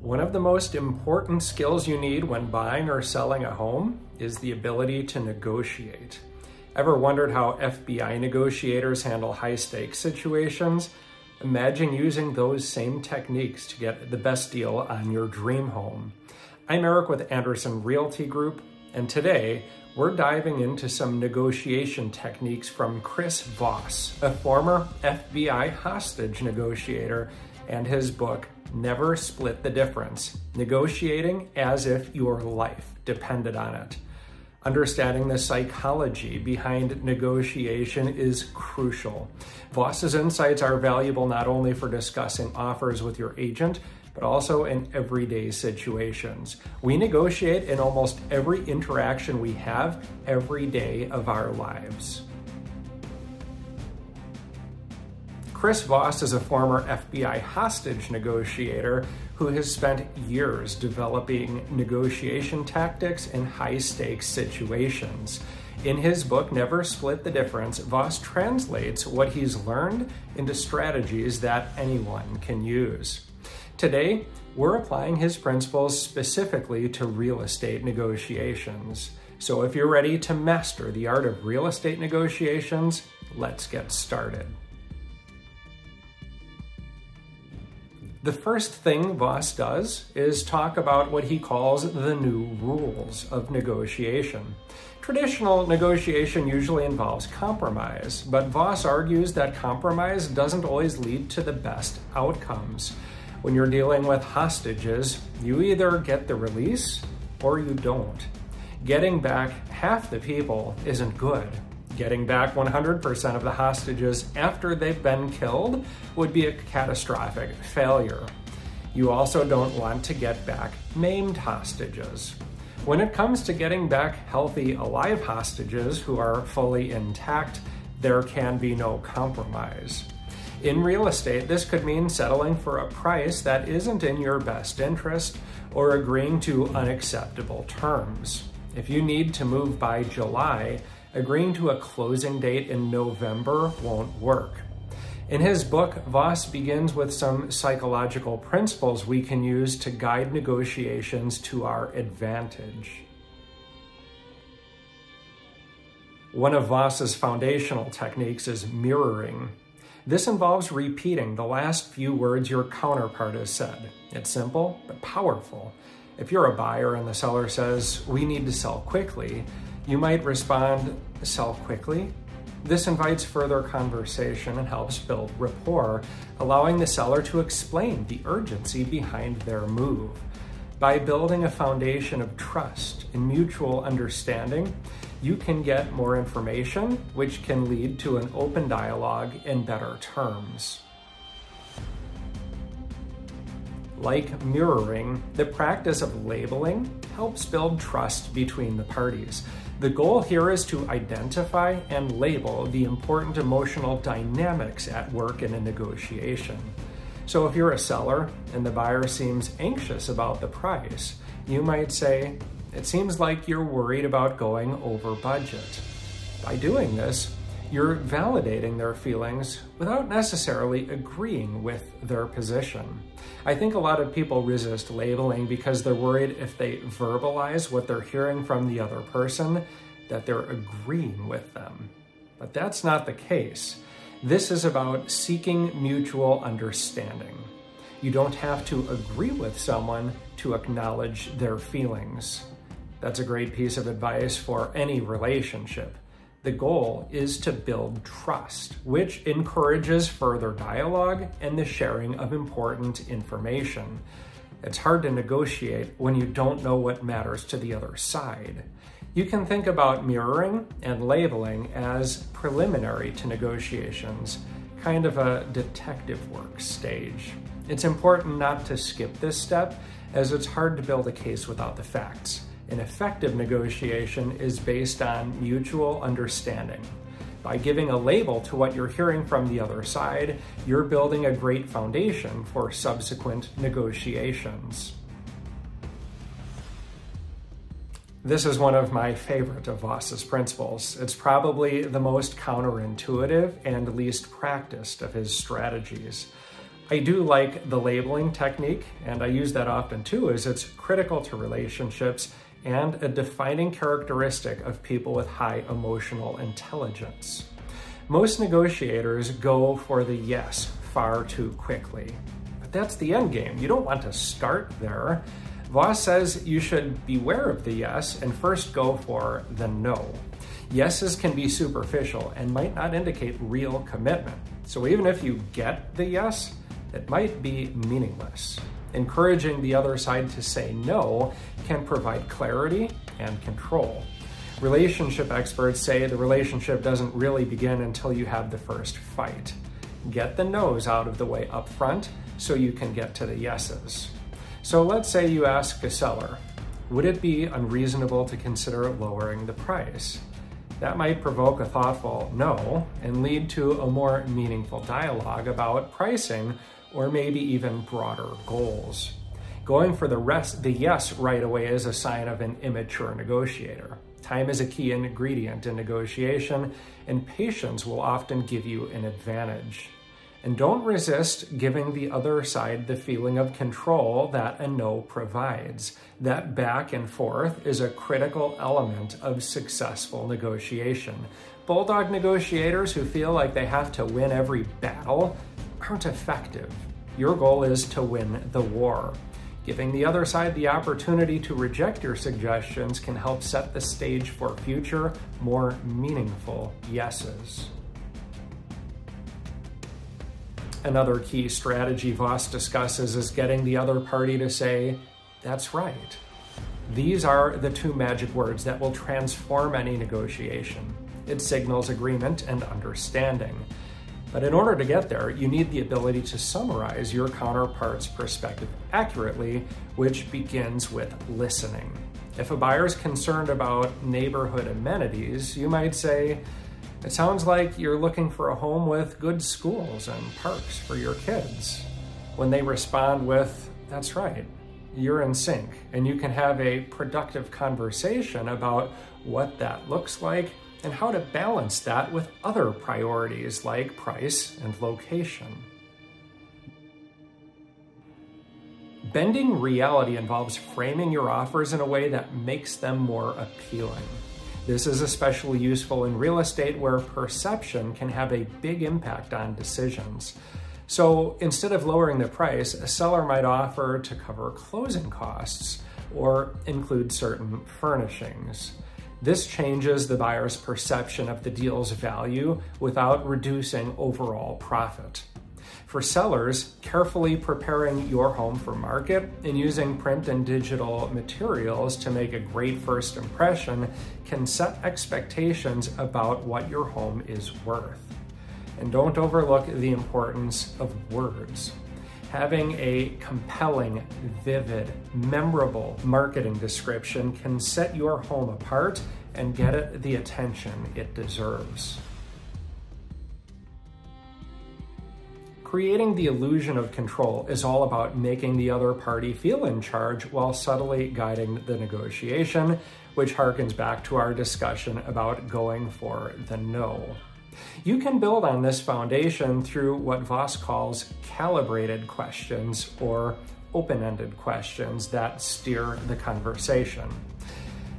One of the most important skills you need when buying or selling a home is the ability to negotiate. Ever wondered how FBI negotiators handle high-stakes situations? Imagine using those same techniques to get the best deal on your dream home. I'm Eric with Andersen Realty Group, and today we're diving into some negotiation techniques from Chris Voss, a former FBI hostage negotiator, and his book, Never Split the Difference, Negotiating as if your life depended on it. Understanding the psychology behind negotiation is crucial. Voss's insights are valuable not only for discussing offers with your agent, but also in everyday situations. We negotiate in almost every interaction we have every day of our lives. Chris Voss is a former FBI hostage negotiator who has spent years developing negotiation tactics in high-stakes situations. In his book, Never Split the Difference, Voss translates what he's learned into strategies that anyone can use. Today, we're applying his principles specifically to real estate negotiations. So if you're ready to master the art of real estate negotiations, let's get started. The first thing Voss does is talk about what he calls the new rules of negotiation. Traditional negotiation usually involves compromise, but Voss argues that compromise doesn't always lead to the best outcomes. When you're dealing with hostages, you either get the release or you don't. Getting back half the people isn't good. Getting back 100% of the hostages after they've been killed would be a catastrophic failure. You also don't want to get back maimed hostages. When it comes to getting back healthy, alive hostages who are fully intact, there can be no compromise. In real estate, this could mean settling for a price that isn't in your best interest or agreeing to unacceptable terms. If you need to move by July, agreeing to a closing date in November won't work. In his book, Voss begins with some psychological principles we can use to guide negotiations to our advantage. One of Voss's foundational techniques is mirroring. This involves repeating the last few words your counterpart has said. It's simple, but powerful. If you're a buyer and the seller says, "We need to sell quickly," you might respond, "Sell quickly?" This invites further conversation and helps build rapport, allowing the seller to explain the urgency behind their move. By building a foundation of trust and mutual understanding, you can get more information, which can lead to an open dialogue and better terms. Like mirroring, the practice of labeling helps build trust between the parties. The goal here is to identify and label the important emotional dynamics at work in a negotiation. So if you're a seller and the buyer seems anxious about the price, you might say, "It seems like you're worried about going over budget." By doing this, you're validating their feelings without necessarily agreeing with their position. I think a lot of people resist labeling because they're worried if they verbalize what they're hearing from the other person, that they're agreeing with them. But that's not the case. This is about seeking mutual understanding. You don't have to agree with someone to acknowledge their feelings. That's a great piece of advice for any relationship. The goal is to build trust, which encourages further dialogue and the sharing of important information. It's hard to negotiate when you don't know what matters to the other side. You can think about mirroring and labeling as preliminary to negotiations, kind of a detective work stage. It's important not to skip this step, as it's hard to build a case without the facts. An effective negotiation is based on mutual understanding. By giving a label to what you're hearing from the other side, you're building a great foundation for subsequent negotiations. This is one of my favorite of Voss's principles. It's probably the most counterintuitive and least practiced of his strategies. I do like the labeling technique, and I use that often too, as it's critical to relationships and a defining characteristic of people with high emotional intelligence. Most negotiators go for the yes far too quickly, but that's the end game. You don't want to start there. Voss says you should beware of the yes and first go for the no. Yeses can be superficial and might not indicate real commitment. So even if you get the yes, it might be meaningless. Encouraging the other side to say no can provide clarity and control. Relationship experts say the relationship doesn't really begin until you have the first fight. Get the no's out of the way up front so you can get to the yeses. So let's say you ask a seller, would it be unreasonable to consider lowering the price? That might provoke a thoughtful no and lead to a more meaningful dialogue about pricing or maybe even broader goals. Going for the yes right away is a sign of an immature negotiator. Time is a key ingredient in negotiation, and patience will often give you an advantage. And don't resist giving the other side the feeling of control that a no provides. That back and forth is a critical element of successful negotiation. Bulldog negotiators who feel like they have to win every battle aren't effective. Your goal is to win the war. Giving the other side the opportunity to reject your suggestions can help set the stage for future, more meaningful yeses. Another key strategy Voss discusses is getting the other party to say, "That's right." These are the two magic words that will transform any negotiation. It signals agreement and understanding. But in order to get there, you need the ability to summarize your counterpart's perspective accurately, which begins with listening. If a buyer is concerned about neighborhood amenities, you might say, "It sounds like you're looking for a home with good schools and parks for your kids." When they respond with, "That's right," you're in sync, and you can have a productive conversation about what that looks like and how to balance that with other priorities like price and location. Bending reality involves framing your offers in a way that makes them more appealing. This is especially useful in real estate where perception can have a big impact on decisions. So instead of lowering the price, a seller might offer to cover closing costs or include certain furnishings. This changes the buyer's perception of the deal's value without reducing overall profit. For sellers, carefully preparing your home for market and using print and digital materials to make a great first impression can set expectations about what your home is worth. And don't overlook the importance of words. Having a compelling, vivid, memorable marketing description can set your home apart and get it the attention it deserves. Creating the illusion of control is all about making the other party feel in charge while subtly guiding the negotiation, which harkens back to our discussion about going for the no. You can build on this foundation through what Voss calls calibrated questions or open-ended questions that steer the conversation.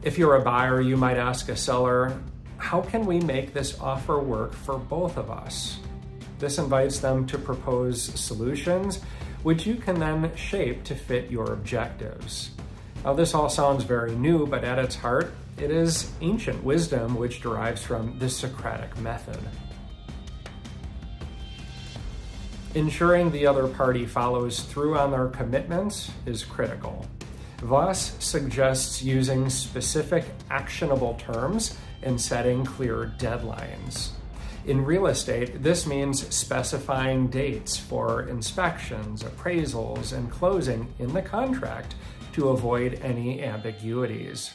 If you're a buyer, you might ask a seller, "How can we make this offer work for both of us?" This invites them to propose solutions, which you can then shape to fit your objectives. Now, this all sounds very new, but at its heart, it is ancient wisdom which derives from the Socratic method. Ensuring the other party follows through on their commitments is critical. Voss suggests using specific actionable terms and setting clear deadlines. In real estate, this means specifying dates for inspections, appraisals, and closing in the contract to avoid any ambiguities.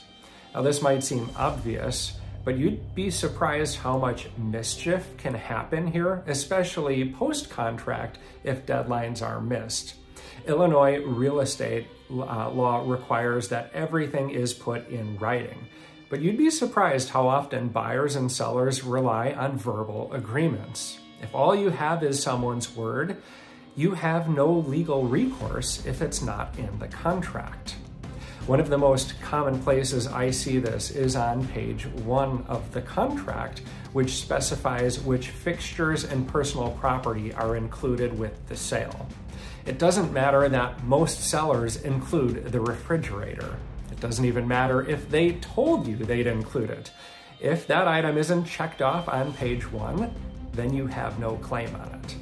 Now, this might seem obvious, but you'd be surprised how much mischief can happen here, especially post-contract if deadlines are missed. Illinois real estate law requires that everything is put in writing, but you'd be surprised how often buyers and sellers rely on verbal agreements. If all you have is someone's word, You have no legal recourse if it's not in the contract. One of the most common places I see this is on page 1 of the contract, which specifies which fixtures and personal property are included with the sale. It doesn't matter that most sellers include the refrigerator. It doesn't even matter if they told you they'd include it. If that item isn't checked off on page 1, then you have no claim on it.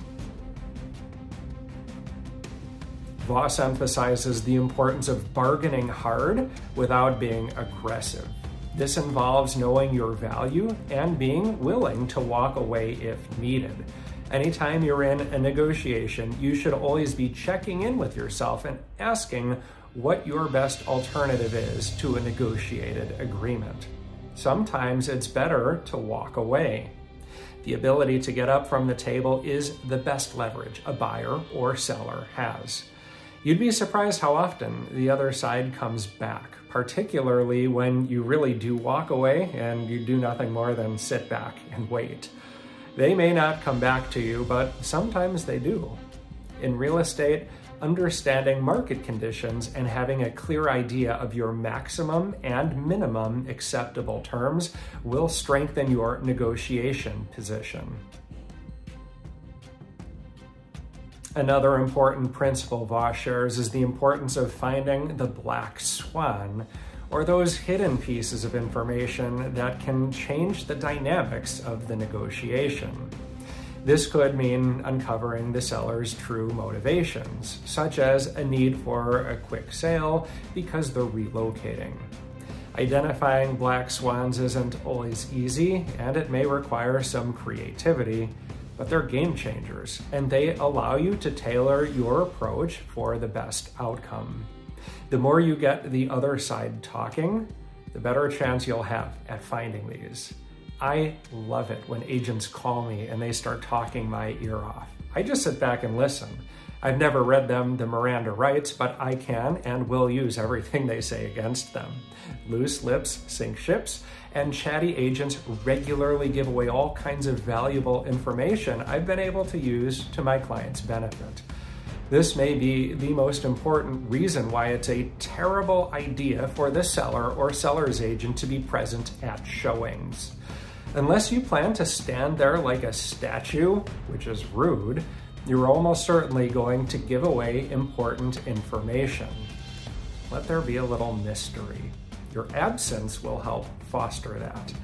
Voss emphasizes the importance of bargaining hard without being aggressive. This involves knowing your value and being willing to walk away if needed. Anytime you're in a negotiation, you should always be checking in with yourself and asking what your best alternative is to a negotiated agreement. Sometimes it's better to walk away. The ability to get up from the table is the best leverage a buyer or seller has. You'd be surprised how often the other side comes back, particularly when you really do walk away and you do nothing more than sit back and wait. They may not come back to you, but sometimes they do. In real estate, understanding market conditions and having a clear idea of your maximum and minimum acceptable terms will strengthen your negotiation position. Another important principle Voss shares is the importance of finding the black swan, or those hidden pieces of information that can change the dynamics of the negotiation. This could mean uncovering the seller's true motivations, such as a need for a quick sale because they're relocating. Identifying black swans isn't always easy, and it may require some creativity, but they're game changers, and they allow you to tailor your approach for the best outcome. The more you get the other side talking, the better chance you'll have at finding these. I love it when agents call me and they start talking my ear off. I just sit back and listen. I've never read them the Miranda rights, but I can and will use everything they say against them. Loose lips sink ships, and chatty agents regularly give away all kinds of valuable information I've been able to use to my clients' benefit. This may be the most important reason why it's a terrible idea for the seller or seller's agent to be present at showings. Unless you plan to stand there like a statue, which is rude, you're almost certainly going to give away important information. Let there be a little mystery. Your absence will help foster that.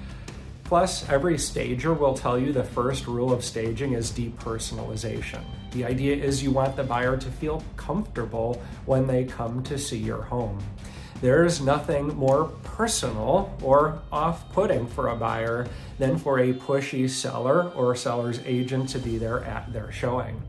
Plus, every stager will tell you the first rule of staging is depersonalization. The idea is you want the buyer to feel comfortable when they come to see your home. There's nothing more personal or off-putting for a buyer than for a pushy seller or seller's agent to be there at their showing.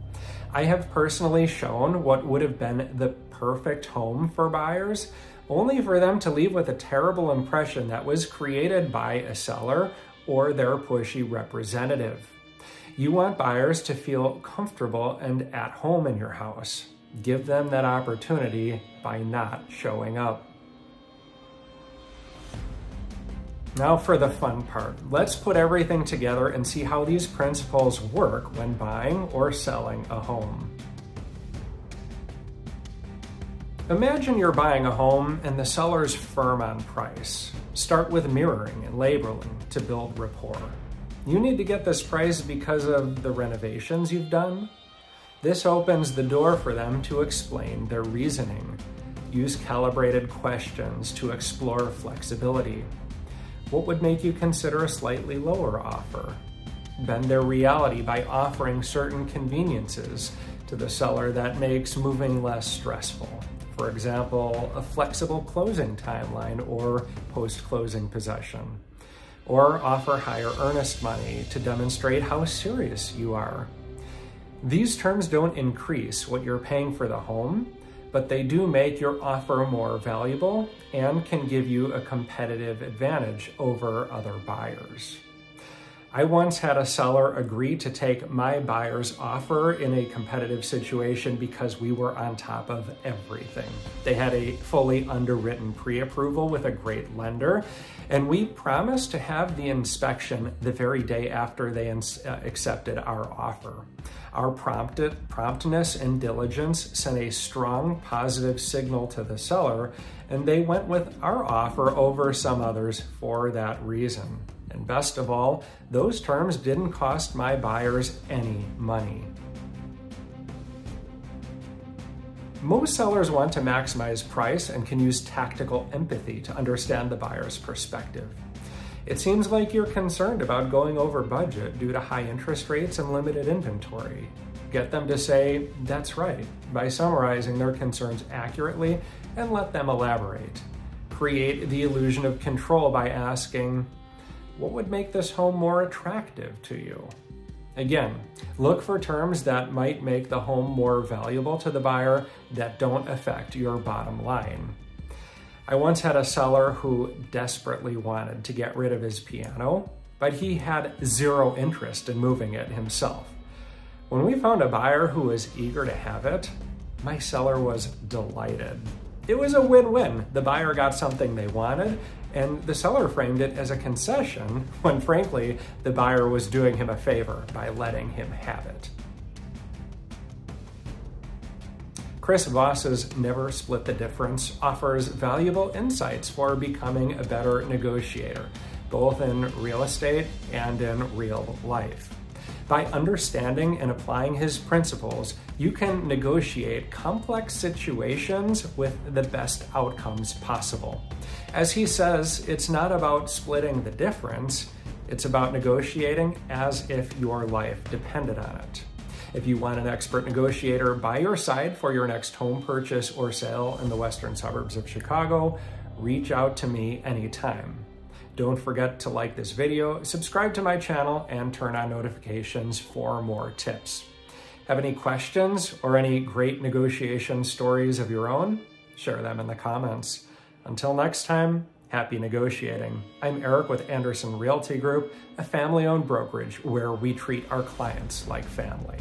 I have personally shown what would have been the perfect home for buyers, only for them to leave with a terrible impression that was created by a seller or their pushy representative. You want buyers to feel comfortable and at home in your house. Give them that opportunity by not showing up. Now for the fun part. Let's put everything together and see how these principles work when buying or selling a home. Imagine you're buying a home and the seller's firm on price. Start with mirroring and labeling to build rapport. You need to get this price because of the renovations you've done. This opens the door for them to explain their reasoning. Use calibrated questions to explore flexibility. What would make you consider a slightly lower offer? Bend their reality by offering certain conveniences to the seller that makes moving less stressful. For example, a flexible closing timeline or post-closing possession. Or offer higher earnest money to demonstrate how serious you are. These terms don't increase what you're paying for the home, but they do make your offer more valuable and can give you a competitive advantage over other buyers. I once had a seller agree to take my buyer's offer in a competitive situation because we were on top of everything. They had a fully underwritten pre-approval with a great lender, and we promised to have the inspection the very day after they accepted our offer. Our promptness and diligence sent a strong positive signal to the seller, and they went with our offer over some others for that reason. And best of all, those terms didn't cost my buyers any money. Most sellers want to maximize price and can use tactical empathy to understand the buyer's perspective. It seems like you're concerned about going over budget due to high interest rates and limited inventory. Get them to say, "That's right," by summarizing their concerns accurately and let them elaborate. Create the illusion of control by asking, "What would make this home more attractive to you?" Again, look for terms that might make the home more valuable to the buyer that don't affect your bottom line. I once had a seller who desperately wanted to get rid of his piano, but he had zero interest in moving it himself. When we found a buyer who was eager to have it, my seller was delighted. It was a win-win. The buyer got something they wanted, and the seller framed it as a concession when, frankly, the buyer was doing him a favor by letting him have it. Chris Voss's Never Split the Difference offers valuable insights for becoming a better negotiator, both in real estate and in real life. By understanding and applying his principles, you can negotiate complex situations with the best outcomes possible. As he says, it's not about splitting the difference, it's about negotiating as if your life depended on it. If you want an expert negotiator by your side for your next home purchase or sale in the western suburbs of Chicago, reach out to me anytime. Don't forget to like this video, subscribe to my channel, and turn on notifications for more tips. Have any questions or any great negotiation stories of your own? Share them in the comments. Until next time, happy negotiating. I'm Eric with Andersen Realty Group, a family-owned brokerage where we treat our clients like family.